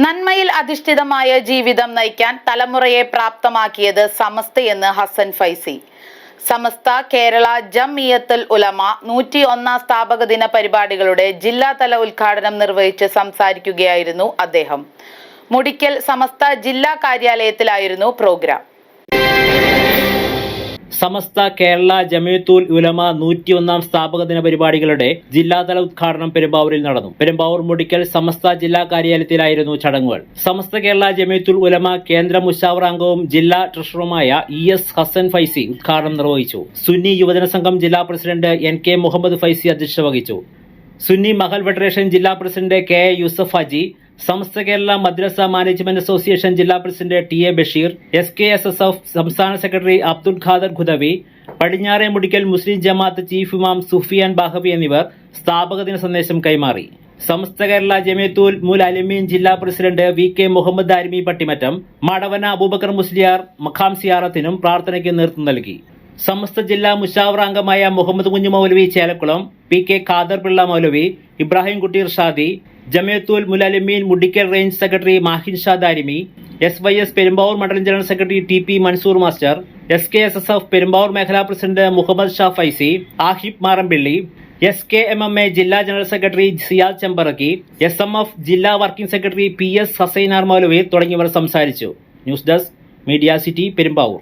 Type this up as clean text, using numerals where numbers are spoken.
നന്മയിൽ അധിഷ്ഠിതമായ ജീവിതം നയിക്കാൻ തലമുറയെ പ്രാപ്തമാക്കിയത് സമസ്തയെന്ന് ഹസൻ ഫൈസി. സമസ്ത കേരള ജംഇയ്യത്തുൽ ഉലമ 101 സ്ഥാപക ദിന പരിപാടികളുടെ ജില്ലാതല ഉദ്ഘാടനം നിർവഹിച്ച് സംസാരിക്കുകയായിരുന്നു അദ്ദേഹം. മുടിക്കൽ സമസ്ത ജില്ലാ കാര്യാലയത്തിലായിരുന്നു പ്രോഗ്രാം. സമസ്ത കേരള ജംഇയ്യത്തുൽ ഉലമ 101 സ്ഥാപക ദിന പരിപാടികളുടെ ജില്ലാതല ഉദ്ഘാടനം പെരുമ്പാവൂരിൽ നടന്നു. പെരുമ്പാവൂർ മുടിക്കൽ സമസ്ത ജില്ലാ കാര്യാലയത്തിലായിരുന്നു ചടങ്ങുകൾ. സമസ്ത കേരള ജംഇയ്യത്തുൽ ഉലമ കേന്ദ്ര മുശാവറ അംഗവും ജില്ലാ ട്രഷററുമായ ES ഹസൻ ഫൈസി ഉദ്ഘാടനം നിർവഹിച്ചു. സുന്നി യുവജന സംഘം ജില്ലാ പ്രസിഡന്റ് NK മുഹമ്മദ് ഫൈസി അധ്യക്ഷത വഹിച്ചു. സുന്നി മഹൽ ഫെഡറേഷൻ ജില്ലാ പ്രസിഡന്റ് KA യൂസഫ് ഹാജി, സമസ്ത കേരള മദ്രസ മാനേജ്മെന്റ് അസോസിയേഷൻ ജില്ലാ പ്രസിഡന്റ് TA ബഷീർ, SKSSF സംസ്ഥാന സെക്രട്ടറി അബ്ദുൽ ഖാദർ ഖുദവി, പടിഞ്ഞാറെ മുടിക്കൽ മുസ്ലിം ജമാഅത്ത് ചീഫ് ഇമാം സുഫിയാൻ ബാഹവി എന്നിവർ സ്ഥാപക ദിന സന്ദേശം കൈമാറി. സമസ്ത കേരള ജംഇയ്യത്തുൽ മുഅല്ലിമീൻ ജില്ലാ പ്രസിഡന്റ് VK മുഹമ്മദ് ആരിമി പട്ടിമറ്റം, മടവന അബൂബക്കർ മുസ്ലിയാർ മഖാം സിയാറത്തിനും പ്രാർത്ഥനയ്ക്ക് നേതൃത്വം നൽകി. സമസ്ത ജില്ലാ മുശാവറ അംഗമായ മുഹമ്മദ് കുഞ്ഞു മൗലവി Chelakkulam, PK Khader Pillai Moulavi, Ibrahim Kutty Irshadi, Jamiyyathul Muallimeen Mudickal range secretary Mahin Sha Darimi, SYS Perumbavoor മണ്ഡലം general secretary TP Mansoor master, SKSSF Perumbavoor മേഖലാ പ്രസിഡന്റ് മുഹമ്മദ് ഷാ ഫൈസി, ആഹിബ് മാറമ്പിള്ളി, SKMMA ജില്ലാ general secretary Siyad Chembarakki, SMF ജില്ലാ working secretary PS Hasainar Moulavi തുടങ്ങിയവർ സംസാരിച്ചു. News desk media city Perumbavoor.